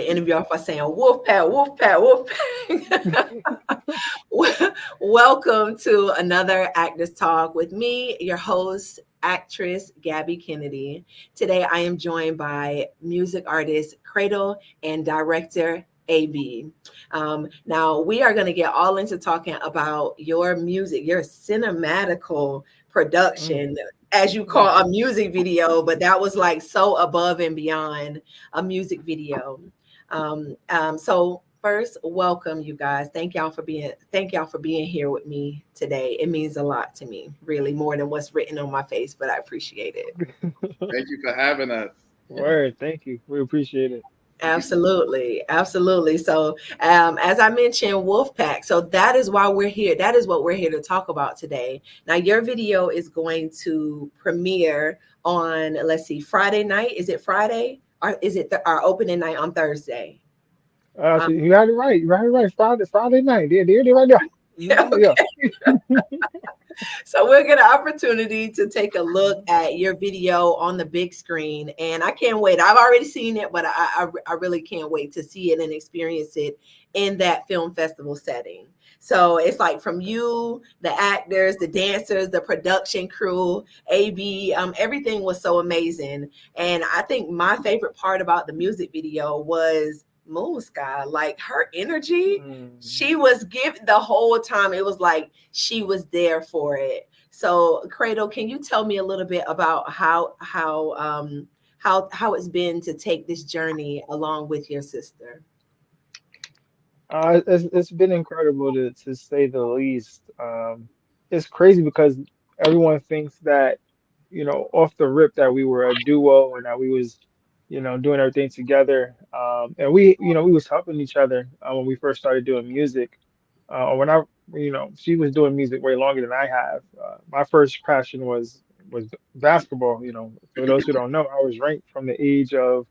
the interview off by saying wolf pack, wolf pack, wolf pack. Welcome to another Actors Talk with me, your host, actress Gabby Kennedy. Today I am joined by music artist CREDLE and director AB. Now we are going to get all into talking about your music, your cinematical production, as you call a music video, but that was like so above and beyond a music video. So first, welcome you guys. Thank y'all for being here with me today. It means a lot to me, really more than what's written on my face, but I appreciate it. Thank you for having us. Word, thank you. We appreciate it. Absolutely, absolutely. So, as I mentioned, Wolfpack. So that is why we're here. That is what we're here to talk about today. Now, your video is going to premiere on, let's see, Friday night. Is it Friday, or is it our opening night on Thursday? So Um, you had it right. You had it right. Friday night. There, right there. yeah, Yeah. okay. So we'll get an opportunity to take a look at your video on the big screen, and I can't wait. I've already seen it, but I really can't wait to see it and experience it in that film festival setting. So it's like from you, the actors, the dancers, the production crew, AB, everything was so amazing. And I think my favorite part about the music video was Moonsky, like her energy. Mm. She was giving the whole time. It was like she was there for it. So, Cradle, can you tell me a little bit about how it's been to take this journey along with your sister? It's been incredible to say the least. It's crazy because everyone thinks that, off the rip that we were a duo and that we was, doing everything together. And we was helping each other when we first started doing music. When she was doing music way longer than I have. My first passion was basketball. For those who don't know, I was ranked from the age of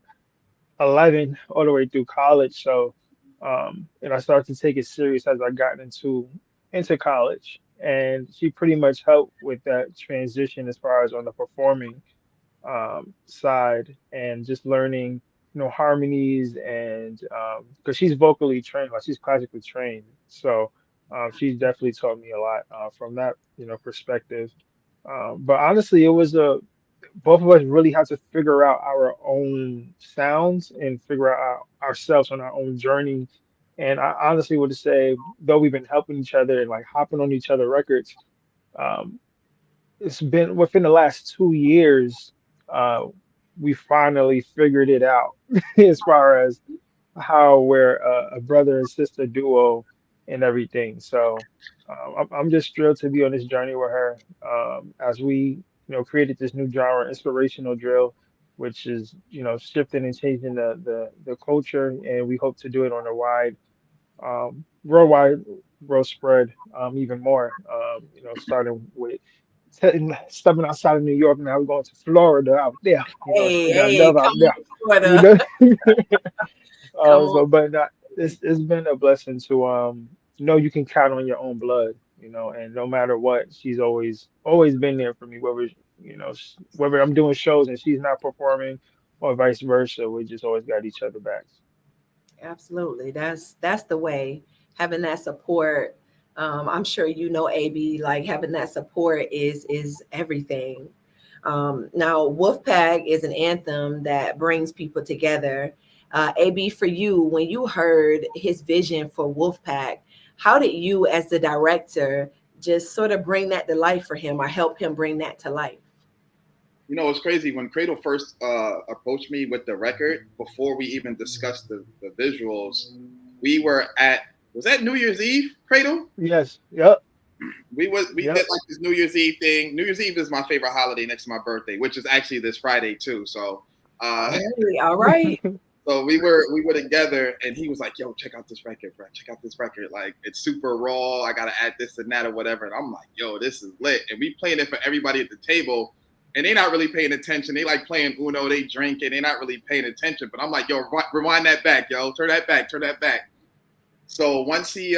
11 all the way through college. So, and I started to take it serious as I got into college. And she pretty much helped with that transition as far as on the performing side and just learning, harmonies and because she's vocally trained, like she's classically trained. So she's definitely taught me a lot from that, perspective. But honestly, it was a both of us really had to figure out our own sounds and figure out ourselves on our own journey. And I honestly would say, though we've been helping each other and like hopping on each other records, um, it's been within the last 2 years, uh, we finally figured it out as far as how we're a brother and sister duo and everything. So I'm just thrilled to be on this journey with her as we, created this new genre, inspirational drill, which is, shifting and changing the culture, and we hope to do it on a worldwide growth spread even more. Starting with stepping outside of New York, now we're going to Florida out there. Hey, I got hey, love out come there. on, You Florida. know. Come on. So, but it's been a blessing to know you can count on your own blood, and no matter what, she's always been there for me. Whether I'm doing shows and she's not performing, or vice versa, we just always got each other backs. Absolutely. That's the way. Having that support. I'm sure you know, AB, like having that support is everything. Now, Wolfpack is an anthem that brings people together. AB, for you, when you heard his vision for Wolfpack, how did you, as the director, just sort of bring that to life for him or help him bring that to life? It's crazy. When Cradle first approached me with the record, before we even discussed the visuals, we were was that New Year's Eve, Cradle? Yes. Yep. We did Yep. like this New Year's Eve thing. New Year's Eve is my favorite holiday next to my birthday, which is actually this Friday too. So All right, all right. so we were together, and he was like, "Yo, check out this record, bro. Check out this record. Like, it's super raw. I gotta add this and that or whatever." And I'm like, "Yo, this is lit." And we playing it for everybody at the table, and they not really paying attention. They like playing Uno. They drinking. They not really paying attention. But I'm like, "Yo, rewind that back, yo. Turn that back. Turn that back." So once he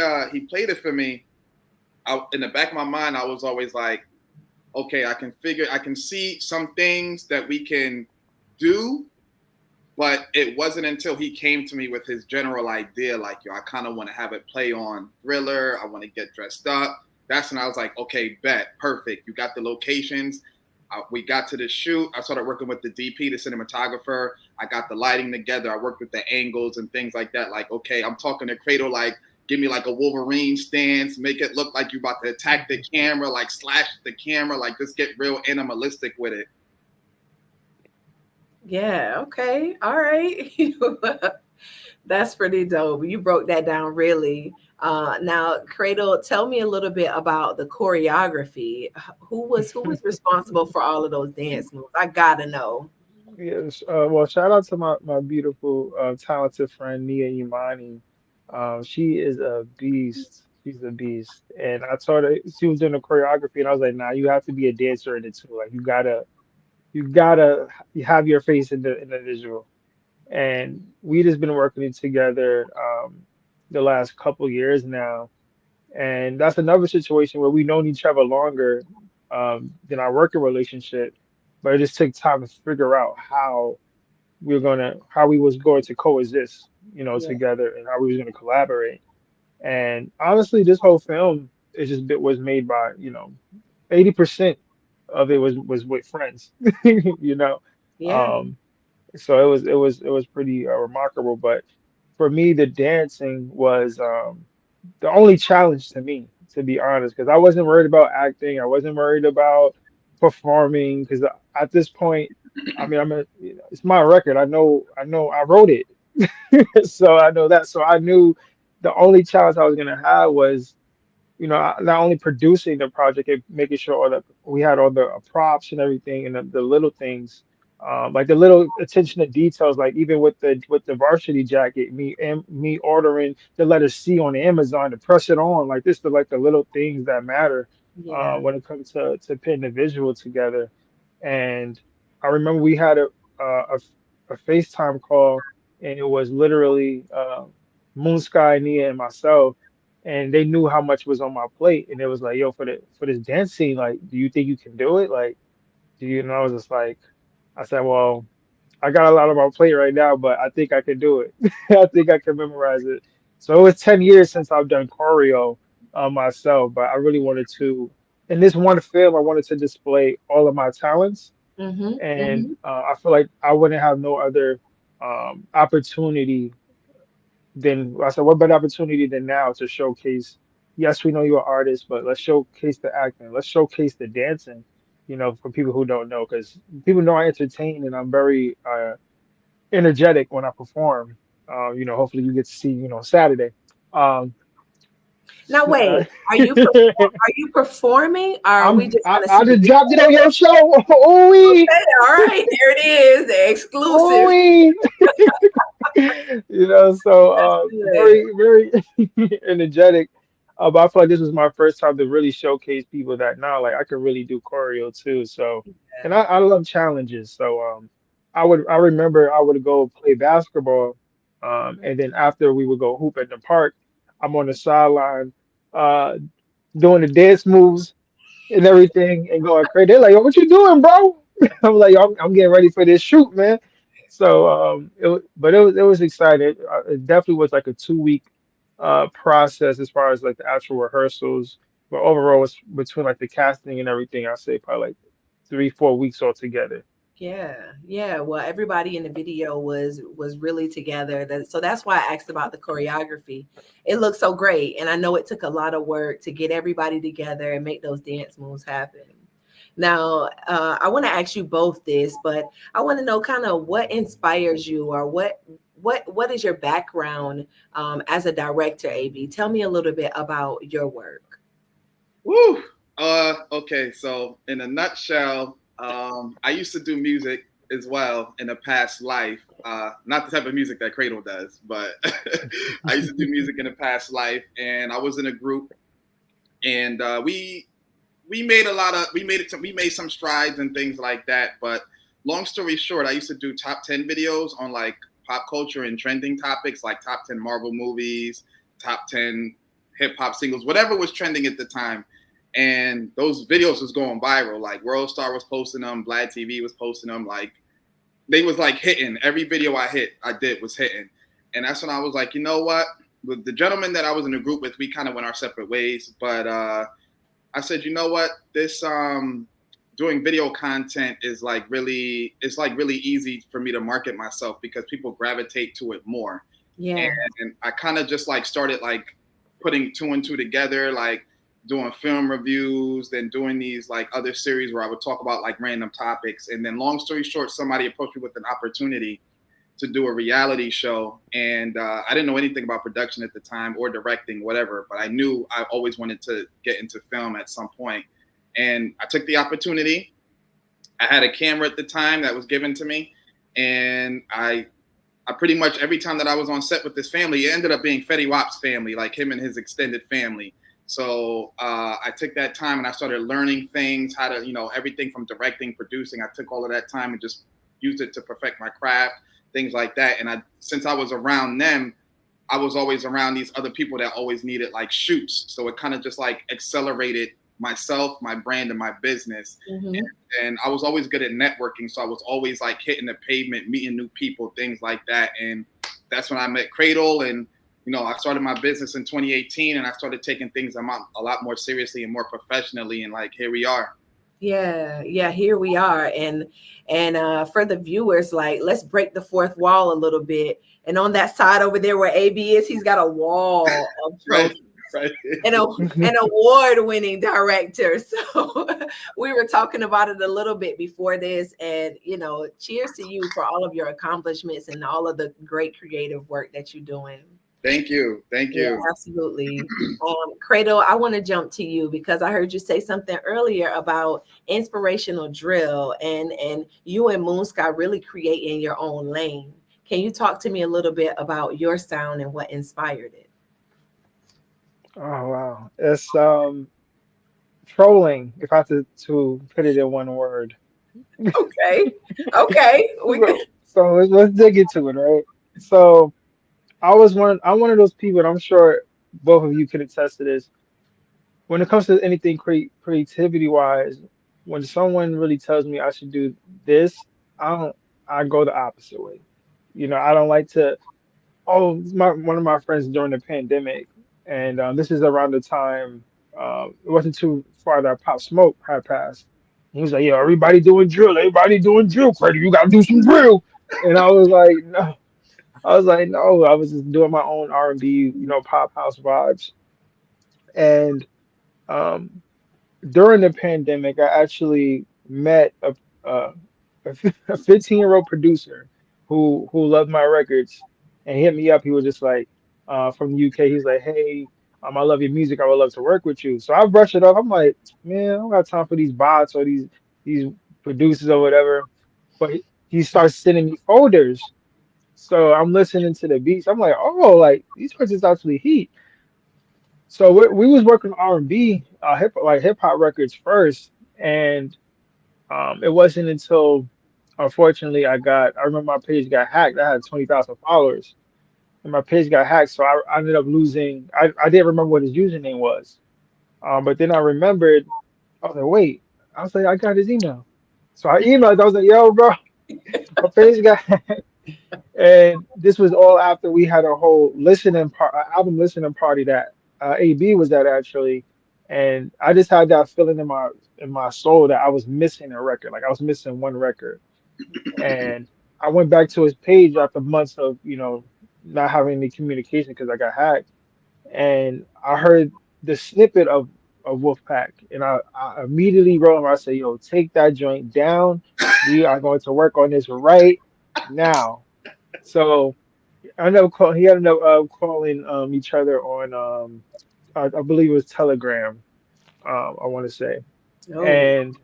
played it for me, in the back of my mind, I was always like, "Okay, I can see some things that we can do." But it wasn't until he came to me with his general idea, like, yo, I kind of want to have it play on Thriller. I want to get dressed up. That's when I was like, okay, bet, perfect. You got the locations. We got to the shoot. I started working with the DP, the cinematographer. I got the lighting together. I worked with the angles and things like that. Like, okay, I'm talking to Cradle, like, give me like a Wolverine stance, make it look like you're about to attack the camera, like slash the camera, like just get real animalistic with it. Yeah, okay. All right. That's pretty dope. You broke that down really. Now, Cradle, tell me a little bit about the choreography. Who was responsible for all of those dance moves? I gotta know. Yes. Well, shout out to my beautiful, talented friend Nia Imani. She is a beast. She's a beast. And I told her she was doing the choreography, and I was like, "Nah, you have to be a dancer in it too. Like you gotta have your face in the visual." And we just been working together the last couple years now, and that's another situation where we've known each other longer than our working relationship, but it just took time to figure out how we was going to coexist, Yeah, together, and how we was gonna collaborate. And honestly, this whole film was made by, 80% of it was with friends, you know. yeah, Um, so it was pretty remarkable. But for me, the dancing was the only challenge to me, to be honest, because I wasn't worried about acting. I wasn't worried about performing, because at this point, I mean, it's my record. I know, I wrote it, so I know that. So I knew the only challenge I was gonna have was, not only producing the project and making sure all that we had all the props and everything, and the little things, like the little attention to details, like even with the varsity jacket, me ordering the letter C on Amazon to press it on, like this, the little things that matter yeah, when it comes to putting the visual together. And I remember we had a FaceTime call, and it was literally Moonsky, Nia, and myself, and they knew how much was on my plate, and it was like, yo, for this dance scene, like, do you think you can do it? Like, do you? And I was just like, I said, well, I got a lot on my plate right now, but I think I can do it. I think I can memorize it. So it was 10 years since I've done choreo myself, but I really wanted to, in this one film, I wanted to display all of my talents, mm-hmm, and mm-hmm. I feel like I wouldn't have no other opportunity then. I said, what better opportunity than now to showcase? Yes, we know you're an artist, but let's showcase the acting. Let's showcase the dancing. For people who don't know, because people know I entertain and I'm very energetic when I perform. Hopefully you get to see, Saturday. Um, Now s- uh, wait, are you performing or are we just gonna I see the just video? dropped it on your show. Ooh, Okay, all right, there it is, the exclusive. ooh. So That's good. very, very energetic. But I feel like this was my first time to really showcase people that now, like, I can really do choreo too. So, and Yeah. I love challenges. So I remember I would go play basketball, and then after we would go hoop at the park, I'm on the sideline uh doing the dance moves and everything and going crazy. They're like, "Yo, what you doing, bro?" I'm like, I'm getting ready for this shoot, man." So but it was exciting. It definitely was like a 2 week process as far as like the actual rehearsals. But overall, it's between like the casting and everything, I say probably like 3-4 weeks altogether. Yeah, yeah. Well, everybody in the video was really together. So that's why I asked about the choreography. It looked so great, and I know it took a lot of work to get everybody together and make those dance moves happen. Now, I want to ask you both this, but I want to know kind of what inspires you, or what is your background as a director, AB? Tell me a little bit about your work. Woo. Okay. So in a nutshell, I used to do music as well in a past life. Not the type of music that Cradle does, but I used to do music in a past life, and I was in a group, and we made we made some strides and things like that. But long story short, I used to do top 10 videos on like pop culture and trending topics, like top 10 Marvel movies, top 10 hip hop singles, whatever was trending at the time. And those videos was going viral. Like World Star was posting them, Vlad TV was posting them. Like they was like hitting. Every video I did was hitting. And that's when I was like, you know what? With the gentleman that I was in a group with, we kind of went our separate ways. But I said, you know what? This doing video content is like really, it's like really easy for me to market myself because people gravitate to it more. Yeah. And I kind of just like started like putting two and two together, like doing film reviews, then doing these like other series where I would talk about like random topics. And then long story short, somebody approached me with an opportunity to do a reality show. And I didn't know anything about production at the time or directing, whatever, but I knew I always wanted to get into film at some point. And I took the opportunity. I had a camera at the time that was given to me. And I pretty much every time that I was on set with this family, it ended up being Fetty Wap's family, like him and his extended family. So I took that time and I started learning things, how to, everything from directing, producing. I took all of that time and just used it to perfect my craft, things like that. And since I was around them, I was always around these other people that always needed like shoots. So it kind of just like accelerated myself, my brand, and my business. Mm-hmm. And I was always good at networking. So I was always like hitting the pavement, meeting new people, things like that. And that's when I met Cradle. And, I started my business in 2018 and I started taking things a lot more seriously and more professionally. And like, here we are. Yeah, yeah, here we are. And for the viewers, like, let's break the fourth wall a little bit. And on that side over there where AB is, he's got a wall of trophies. Right. And an award-winning director. So we were talking about it a little bit before this, and cheers to you for all of your accomplishments and all of the great creative work that you're doing. Thank you. Yeah, absolutely. Cradle, I want to jump to you because I heard you say something earlier about inspirational drill and you and Moonsky really creating your own lane. Can you talk to me a little bit about your sound and what inspired it? Oh wow, it's trolling. If I had to put it in one word. Okay. Okay. So let's dig into it, right? So I'm one of those people, and I'm sure both of you can attest to this. When it comes to anything creativity wise, when someone really tells me I should do this, I don't I go the opposite way. I don't like to. Oh, one of my friends during the pandemic, and this is around the time. It wasn't too far that Pop Smoke had passed. He was like, "Yo, everybody doing drill. Everybody doing drill. Freddie, you gotta do some drill." And I was like, "No." I was like, "No." I was just doing my own R&B, pop house vibes. And um, during the pandemic, I actually met a 15-year-old producer who loved my records, and he hit me up. He was just like from the UK. He's like, "Hey, I love your music. I would love to work with you." So I brushed it off. I'm like, "Man, I don't got time for these bots or these producers or whatever." But he starts sending me folders. So I'm listening to the beats. I'm like, "Oh, like these records actually heat." So we was working on R&B, hip hop records first, and it wasn't until, unfortunately, I remember my page got hacked. I had 20,000 followers, and my page got hacked. So I ended up losing. I didn't remember what his username was, but then I remembered. I was like, wait. I was like, I got his email. So I emailed. I was like, yo, bro, my page got hacked. And this was all after we had a whole album listening party that AB was at actually, and I just had that feeling in my soul that I was missing a record, like I was missing one record. And I went back to his page after months of not having any communication because I got hacked, and I heard the snippet of Wolfpack, and I immediately wrote him. I said, "Yo, take that joint down. We are going to work on this right now." So he ended up calling each other on I believe it was Telegram, I want to say, Oh, and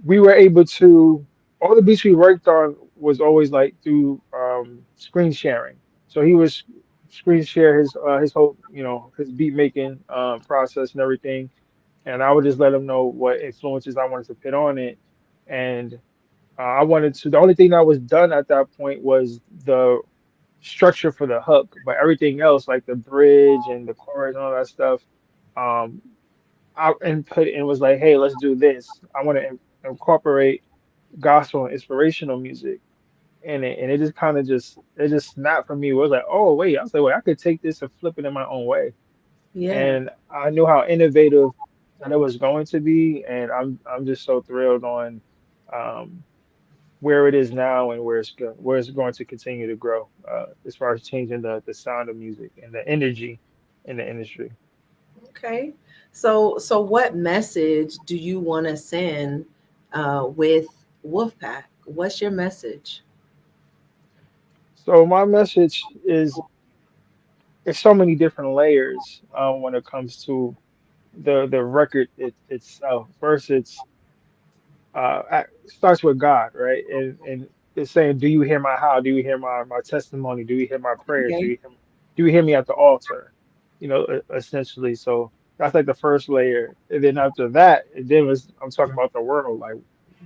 we were able to all the beats we worked on was always like through screen sharing. So he was screen share his whole his beat making process and everything, and I would just let him know what influences I wanted to put on it, and I wanted to. The only thing that was done at that point was the structure for the hook, but everything else, like the bridge and the chorus and all that stuff, um, I input and was like, "Hey, let's do this. I want to incorporate gospel and inspirational music." and it just kind of just snapped for me. It was like, oh wait, I was like, wait, I could take this and flip it in my own way. Yeah. And I knew how innovative that it was going to be, and I'm just so thrilled on um, where it is now and where it's going to continue to grow as far as changing the sound of music and the energy in the industry. Okay. So what message do you want to send with Wolfpack? What's your message? So my message is there's so many different layers when it comes to the record itself. First, it starts with God, right? And it's saying, "Do you hear my how? Do you hear my testimony? Do you hear my prayers? Okay. Do you hear me at the altar?" Essentially. So that's like the first layer, and then after that, I'm talking about the world. Like,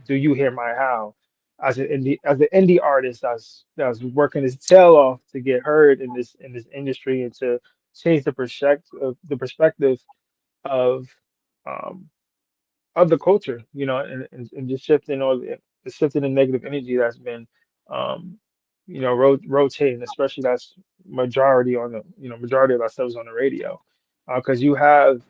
do you hear my how? As an indie artist that's working his tail off to get heard in this industry and to change the perspective of um of the culture, and just shifting all the shifting the negative energy that's been, um, rotating, especially that's majority of ourselves on the radio, because you have,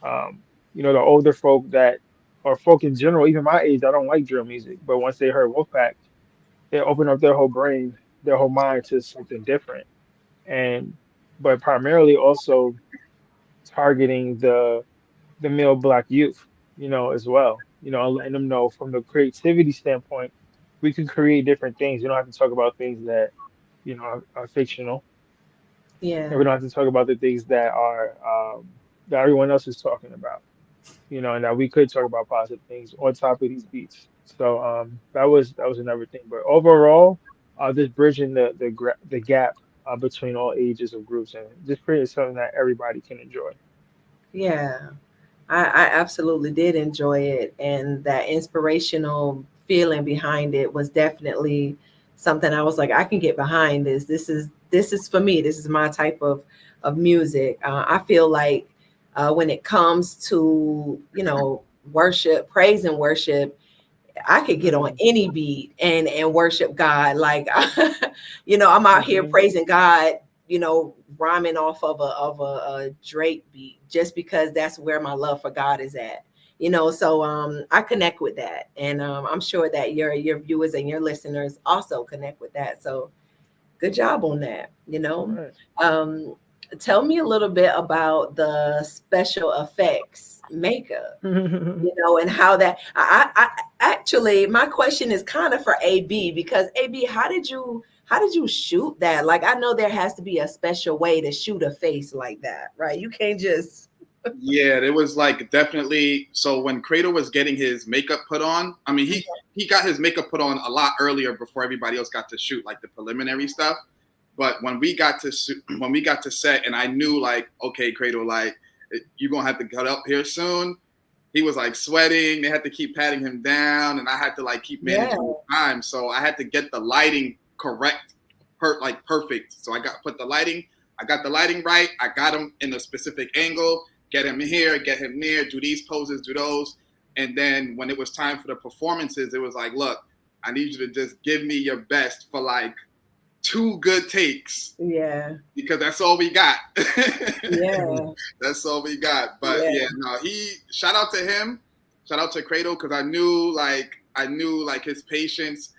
the older folk that, or folk in general, even my age, I don't like drill music, but once they heard Wolfpack, it opened up their whole brain, their whole mind to something different, and but primarily also targeting the male black youth, as well, and letting them know from the creativity standpoint, we can create different things. You don't have to talk about things that, are fictional, Yeah. and we don't have to talk about the things that are that everyone else is talking about, and that we could talk about positive things on top of these beats. So that was another thing. But overall, just bridging the gap between all ages of groups and just creating something that everybody can enjoy. Yeah. I absolutely did enjoy it, and that inspirational feeling behind it was definitely something I was like, I can get behind this. This is for me. This is my type of music. I feel like when it comes to worship, praise and worship, I could get on Hmm. any beat and worship God. Like, I'm out here Hmm. praising God, rhyming off of a Drake beat just because that's where my love for God is at. So I connect with that, and I'm sure that your viewers and your listeners also connect with that. So good job on that. Right. Um, tell me a little bit about the special effects makeup, and how that I actually, my question is kind of for AB, because AB, how did you shoot that? Like, I know there has to be a special way to shoot a face like that, right? You can't just. Yeah, it was like definitely. So when Cradle was getting his makeup put on, I mean, he got his makeup put on a lot earlier before everybody else got to shoot like the preliminary stuff. But when we got to set, and I knew like, okay, Cradle, like you're gonna have to cut up here soon. He was like sweating. They had to keep patting him down, and I had to like keep Yeah. managing the time. So I had to get the lighting correct, like perfect. So I got put the lighting. I got the lighting right. I got him in a specific angle. Get him here. Get him near. Do these poses. Do those. And then when it was time for the performances, it was like, look, I need you to just give me your best for like two good takes Yeah. because that's all we got. Yeah. That's all we got. But Yeah. yeah, no, he shout out to him, shout out to Cradle because I knew like his patience.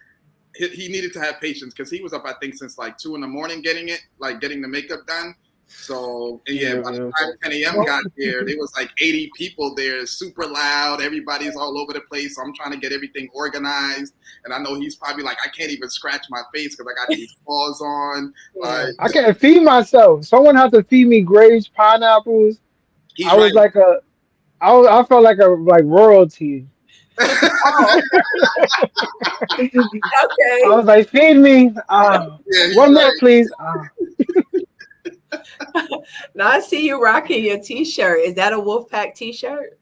He needed to have patience because he was up I think since like 2 in the morning getting the makeup done. So and yeah, by the Yeah. time 10 a.m. Well, got there, there was like 80 people there, super loud. Everybody's all over the place. So I'm trying to get everything organized. And I know he's probably like, I can't even scratch my face because I got these paws on. yeah. Like I can't feed myself. Someone had to feed me grapes, pineapples. I he's right. was like I felt like royalty. Oh, I okay. was like, feed me. Yeah, he's One more, right. please. Now I see you rocking your T-shirt. Is that a Wolfpack T-shirt?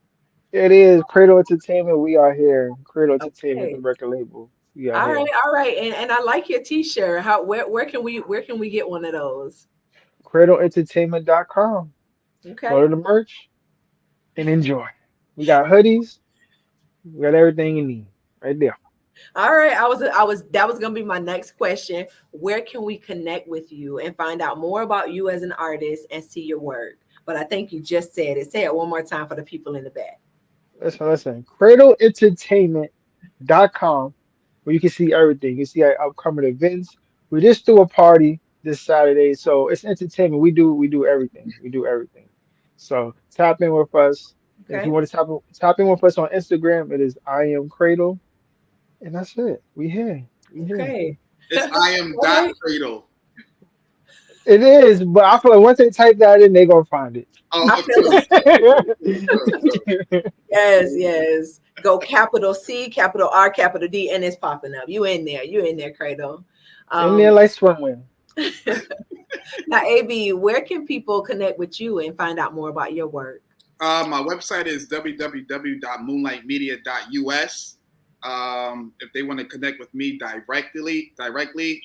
It is Cradle Entertainment. We are here. Cradle Entertainment, the Okay. record label. We are All right, here. all right. And I like your T-shirt. Where can we get one of those? CredleEntertainment.com. Go Okay. to the merch and enjoy. We got hoodies. We got everything you need right there. All right. That was gonna be my next question. Where can we connect with you and find out more about you as an artist and see your work? But I think you just said it. Say it one more time for the people in the back. Listen. CradleEntertainment.com, where you can see everything. You see our upcoming events. We just threw a party this Saturday, so it's entertainment. We do everything. We do everything. So tap in with us. If you Okay. want to tap in with us on Instagram, it is I am Cradle, and that's it. We here. We here. Okay. It's I am All dot right. cradle. It is, but I feel like once they type that in, they gonna find it. I Oh, feel true, it. true. Yes, yes. Go capital C, capital R, capital D, and it's popping up. You in there. You in there, Cradle. In there Um, like swimwear. now, AB, where can people connect with you and find out more about your work? My website is www.moonlightmedia.us. If they want to connect with me directly,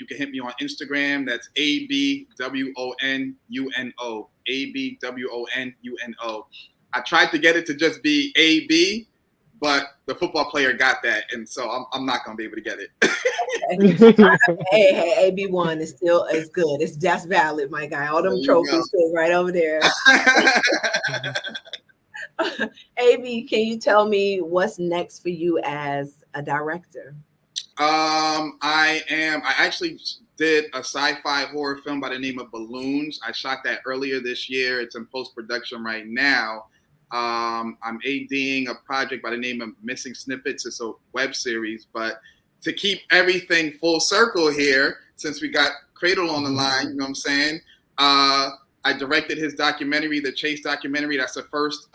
you can hit me on Instagram. That's ABWONUNO. I tried to get it to just be AB, but the football player got that, and so I'm not gonna be able to get it. Okay. Hey, AB1 is still as good. It's just valid, my guy. All There them you trophies sit right over there. AB, can you tell me what's next for you as a director? I actually did a sci-fi horror film by the name of Balloons. I shot that earlier this year. It's in post-production right now. I'm ADing a project by the name of Missing Snippets. It's a web series, but to keep everything full circle here, since we got Cradle on the line, you know what I'm saying? I directed his documentary, the Chase documentary. That's the first.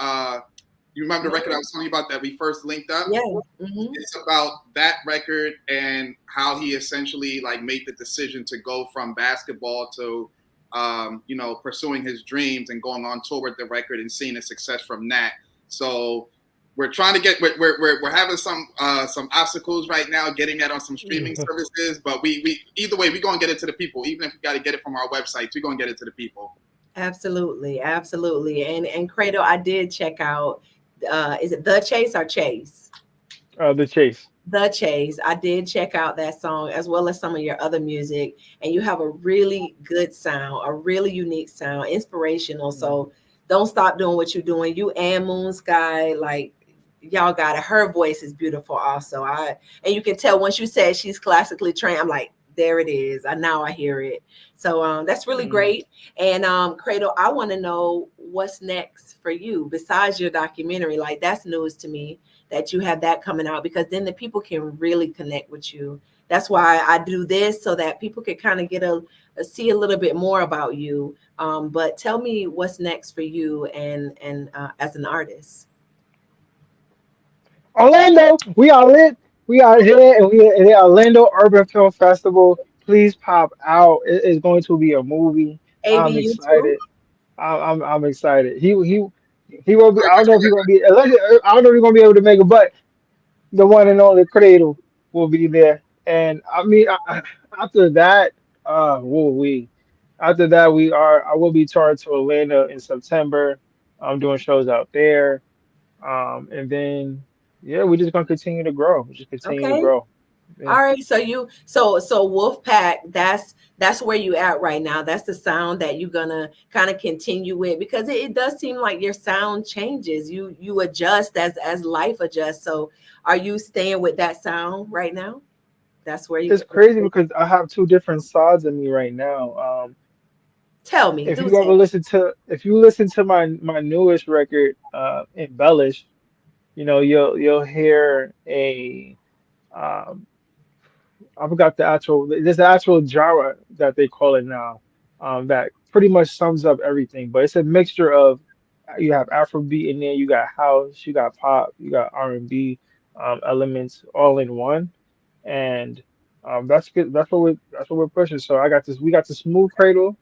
You remember the record I was telling you about that we first linked up? Yeah. Hmm. It's about that record and how he essentially like made the decision to go from basketball to pursuing his dreams and going on tour with the record and seeing the success from that. So we're trying to get we're having some obstacles right now getting that on some streaming services, but we either way we're gonna get it to the people. Even if we got to get it from our websites, we're gonna get it to the people. Absolutely, absolutely. And Cradle, I did check out. Is it The Chase or Chase? The chase. The Chase. I did check out that song as well as some of your other music, and you have a really good sound, a really unique sound, inspirational. So don't stop doing what you're doing. You and Moonsky, like y'all got it. Her voice is beautiful, also. And you can tell once you said she's classically trained. I'm like, there it is. I now I hear it. So that's really Mm. great. And Cradle, I want to know what's next for you besides your documentary. Like that's news to me that you have that coming out because then the people can really connect with you. That's why I do this so that people can kind of get a see a little bit more about you. But tell me what's next for you and as an artist. Orlando, we are lit. We are here, and we are at the Orlando Urban Film Festival. Please pop out. It is going to be a movie. AB, I'm you too. excited. I'm excited. He will be. All I right, don't know if he's gonna be. I don't know if he's gonna be able to make it, but the one and only Cradle will be there. And I mean, after that, whoa, we. After that, I will be touring to Orlando in September. I'm doing shows out there. And then yeah, we're just gonna continue to grow. We just continue to Okay. grow. Yeah. All right, so so Wolfpack, that's where you at right now. That's the sound that you're gonna kind of continue with because it does seem like your sound changes. You adjust as life adjusts. So are you staying with that sound right now? That's where you It's crazy because I have two different sides of me right now. tell me, If do you ever tell. listen to my newest record, Embellish, you'll hear a um I forgot the actual there's the actual genre that they call it now, that pretty much sums up everything. But it's a mixture of you have Afrobeat in there, you got house, you got pop, you got R&B elements all in one, and that's good. That's what we're pushing. So we got the smooth cradle,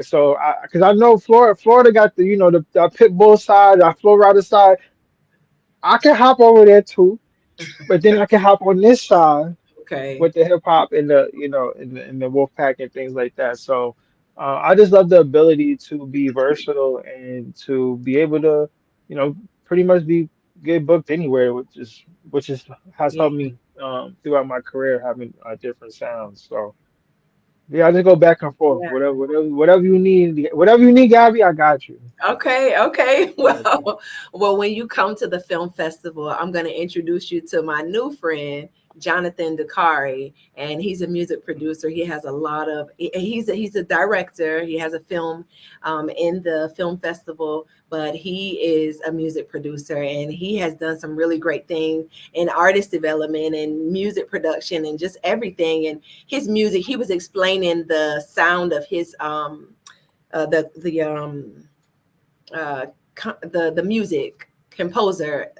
So because I know Florida got the pit bull side, the flow rider side. I can hop over there too, but then I can hop on this side Okay. with the hip hop and the wolf pack and things like that. So I just love the ability to be versatile and to be able to, pretty much be get booked anywhere, which is has Yeah. helped me. throughout my career, having different sounds. So yeah, I just go back and forth. Yeah. Whatever you need, Gabby, I got you. Okay, okay. Got you. Well, when you come to the film festival, I'm going to introduce you to my new friend, Jonathan Dakari, and he's a music producer. He has a lot of he's a director. He has a film in the film festival, but he is a music producer and he has done some really great things in artist development and music production and just everything. And his music, he was explaining the sound of his the the music composer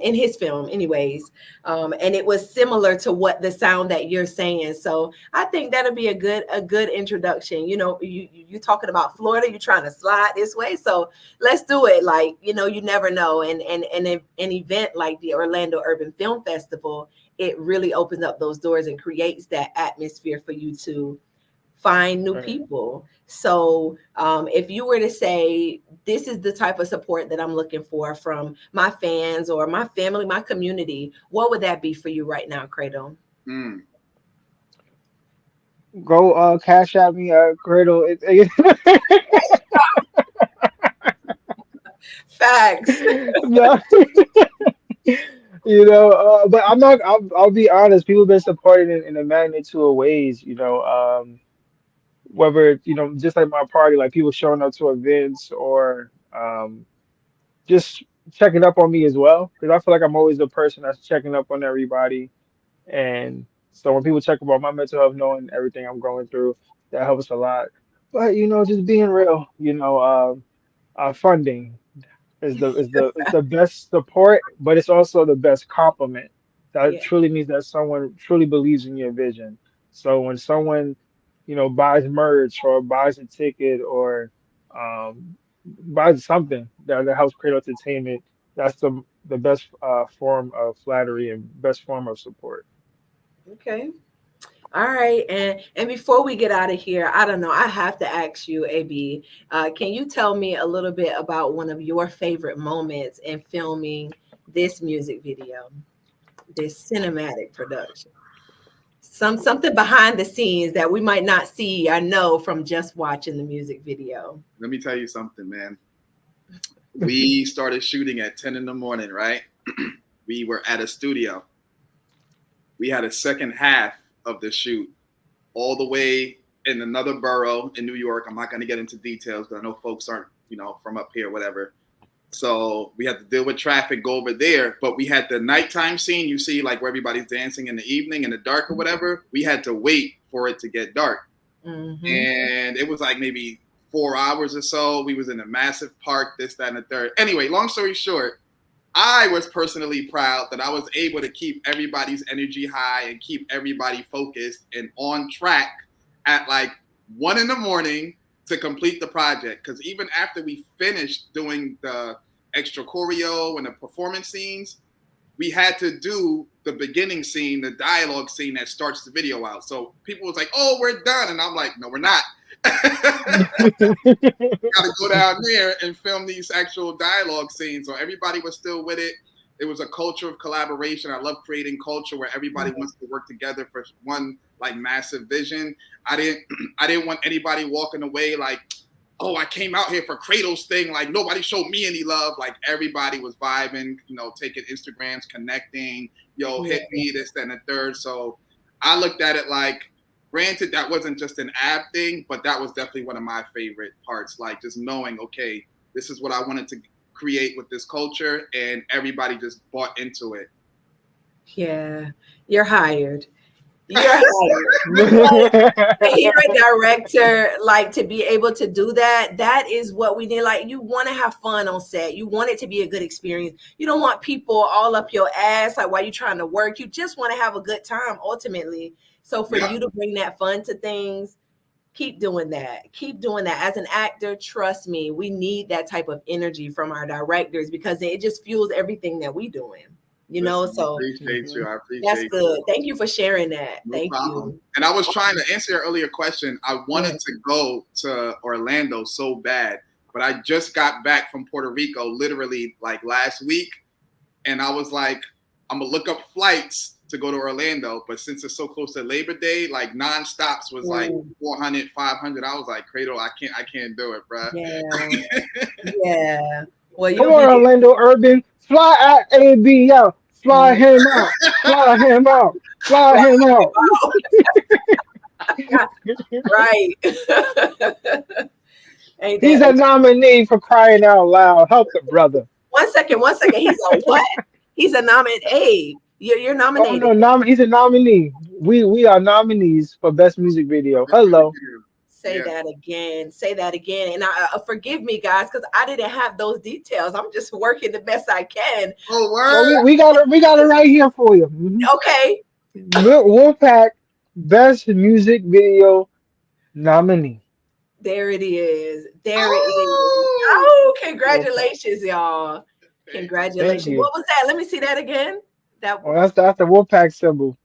in his film anyways, and it was similar to what the sound that you're saying. So I think that'll be a good introduction. You know, you talking about Florida, you trying to slide this way, so let's do it. Like, you know, you never know. And if an event like the Orlando Urban Film Festival, it really opens up those doors and creates that atmosphere for you to find new Right. people. So if you were to say, this is the type of support that I'm looking for from my fans or my family, my community, what would that be for you right now, Cradle? Mm. Go cash at me, Cradle. Facts. No, but I'm not. I'll be honest. People have been supporting in a magnitude of ways. Whether just like my party, like people showing up to events or just checking up on me as well. Because I feel like I'm always the person that's checking up on everybody. And so when people check about my mental health, knowing everything I'm going through, that helps a lot. But just being real, funding is the best support, but it's also the best compliment. That Yeah. truly means that someone truly believes in your vision. So when someone, buys merch or buys a ticket or buys something that helps create entertainment, that's the best form of flattery and best form of support. Okay. All right. And before we get out of here, I don't know, I have to ask you, AB, can you tell me a little bit about one of your favorite moments in filming this music video, this cinematic production? Something behind the scenes that we might not see or know from just watching the music video. Let me tell you something, man. We started shooting at 10 in the morning, right? We were at a studio. We had a second half of the shoot all the way in another borough in New York. I'm not going to get into details, but I know folks aren't, from up here, whatever. So we had to deal with traffic, go over there. But we had the nighttime scene. You see, like where everybody's dancing in the evening in the dark or whatever. We had to wait for it to get dark. Mm-hmm. And it was like maybe 4 hours or so. We was in a massive park, this, that, and the third. Anyway, long story short, I was personally proud that I was able to keep everybody's energy high and keep everybody focused and on track at like 1 in the morning to complete the project. Because even after we finished doing the extra choreo and the performance scenes, we had to do the beginning scene, the dialogue scene that starts the video out. So people was like, "Oh, we're done," and I'm like, "No, we're not." Got to go down there and film these actual dialogue scenes. So everybody was still with it. It was a culture of collaboration. I love creating culture where everybody wants to work together for one like massive vision. I didn't want anybody walking away like, "Oh, I came out here for Cradle's thing. Like nobody showed me any love." Like everybody was vibing, taking Instagrams, connecting, hit me, this, that, and the third. So I looked at it like, granted, that wasn't just an ab thing, but that was definitely one of my favorite parts. Like just knowing, okay, this is what I wanted to create with this culture, and everybody just bought into it. Yeah, you're hired. You're hired. You're a director, like to be able to do that, that is what we need. Like you want to have fun on set. You want it to be a good experience. You don't want people all up your ass like while you're trying to work. You just want to have a good time ultimately. So for you to bring that fun to things, keep doing that. Keep doing that. As an actor, trust me, we need that type of energy from our directors because it just fuels everything that we doing. So I appreciate you. I appreciate that's good. Thank you for sharing that. No Thank problem. you. And I was trying to answer your earlier question. I wanted to go to Orlando so bad, but I just got back from Puerto Rico literally like last week. And I was like, I'm going to look up flights to go to Orlando, but since it's so close to Labor Day, like non-stops was like 400, 500. I was like, Cradle, I can't do it, bro. Yeah. Yeah. Well, Come you'll on, be Orlando Urban. Fly at AB out. Fly him out. Fly him out. Fly him out. right. Ain't He's a that nominee for crying out loud. Help the brother. 1 second? 1 second. He's a what? He's a nominee. Hey, you're Oh nominated. no, he's a nominee. We are nominees for best music video. Hello. Say that again. Say that again. And forgive me, guys, because I didn't have those details. I'm just working the best I can. Oh, Well, word. we got it right here for you. Mm-hmm. Okay. Wolfpack best music video nominee. There it is. There it is. Oh, congratulations, y'all. Congratulations. Thank you. What was that? Let me see that again. That Oh, that's the Wolfpack symbol.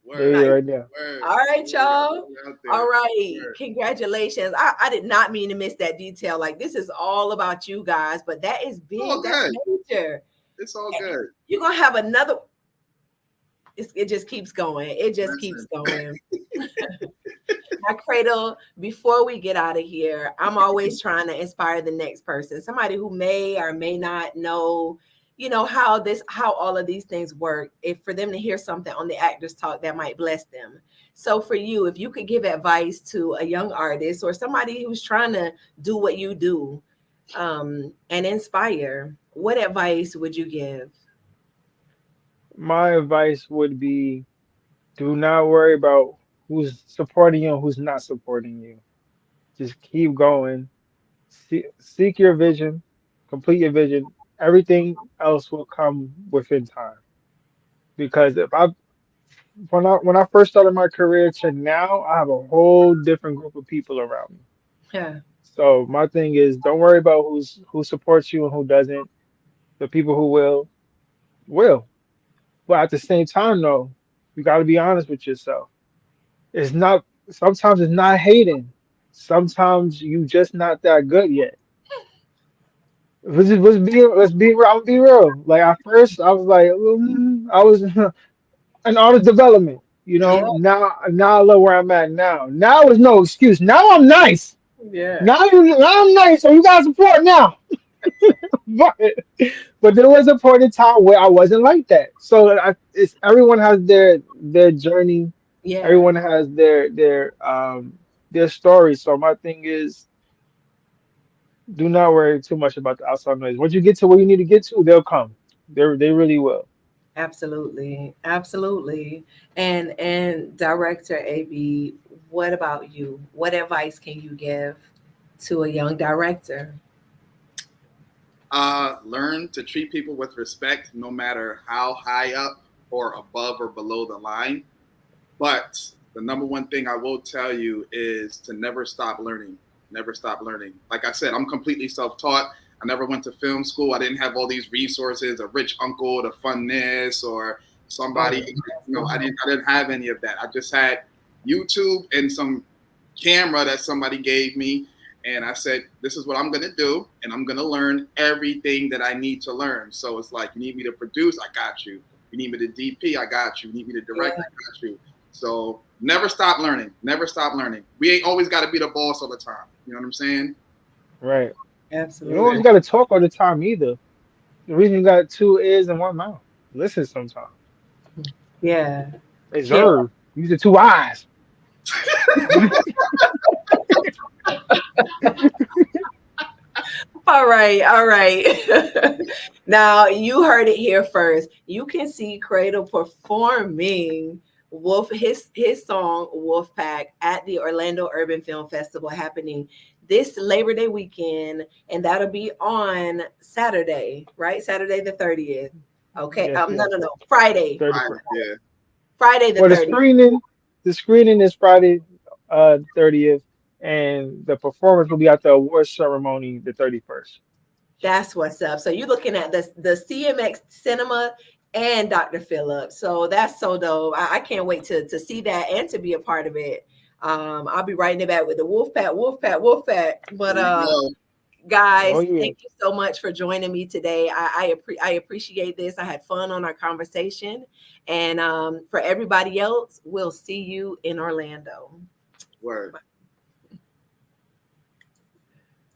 Word. There you right there. Word. All right, y'all. All right. Word. Congratulations. I did not mean to miss that detail. Like, this is all about you guys, but that is big. That's major. It's all good. You're going to have another. It just keeps going. It just keeps going. Now, Cradle, before we get out of here, I'm always trying to inspire the next person, somebody who may or may not know, how all of these things work. If for them to hear something on the Actors Talk that might bless them. So for you, if you could give advice to a young artist or somebody who's trying to do what you do and inspire, what advice would you give? My advice would be do not worry about who's supporting you and who's not supporting you. Just keep going. Seek your vision, complete your vision. Everything else will come within time. Because when I first started my career to now, I have a whole different group of people around me. Yeah. So my thing is don't worry about who supports you and who doesn't. The people who will. But at the same time though, you gotta be honest with yourself. It's not sometimes it's not hating. Sometimes you just not that good yet. Let's be real. I'll be real. Like at first I was like I was in artist development, Yeah. Now I love where I'm at now. Now is no excuse. Now I'm nice. Yeah. Now I'm nice, so you got support now. but but there was a point in time where I wasn't like that. So it's everyone has their journey. Yeah. Everyone has their story. So my thing is, do not worry too much about the outside noise. Once you get to where you need to get to, they'll come. They really will. Absolutely. Absolutely. And Director AB, what about you? What advice can you give to a young director? Learn to treat people with respect, no matter how high up or above or below the line. But the number one thing I will tell you is to never stop learning. Never stop learning. Like I said, I'm completely self-taught. I never went to film school. I didn't have all these resources, a rich uncle to fund this or somebody. I didn't have any of that. I just had YouTube and some camera that somebody gave me. And I said, this is what I'm going to do. And I'm going to learn everything that I need to learn. So it's like, you need me to produce? I got you. You need me to DP? I got you. You need me to direct? I got you. So never stop learning. Never stop learning. We ain't always got to be the boss all the time. You know what I'm saying? Right. Absolutely. You don't always got to talk all the time either. The reason you got two ears and one mouth. Listen sometimes. Yeah. Observe. Use the two eyes. All right, all right. Now you heard it here first. You can see Cradle performing his song Wolfpack at the Orlando Urban Film Festival happening this Labor Day weekend, and that'll be on Saturday, right? Saturday the 30th. Okay. Yes, No. Friday. 31st. Yeah. Friday the Well, 30th. the screening is Friday 30th, and the performance will be at the awards ceremony the 31st. That's what's up. So you're looking at the CMX Cinema and Dr. Phillips. So that's so dope. I can't wait to see that and to be a part of it. I'll be writing it back with the Wolfpack. But Oh Guys, yeah. thank you so much for joining me today. I appreciate this. I had fun on our conversation. And for everybody else, we'll see you in Orlando. Word.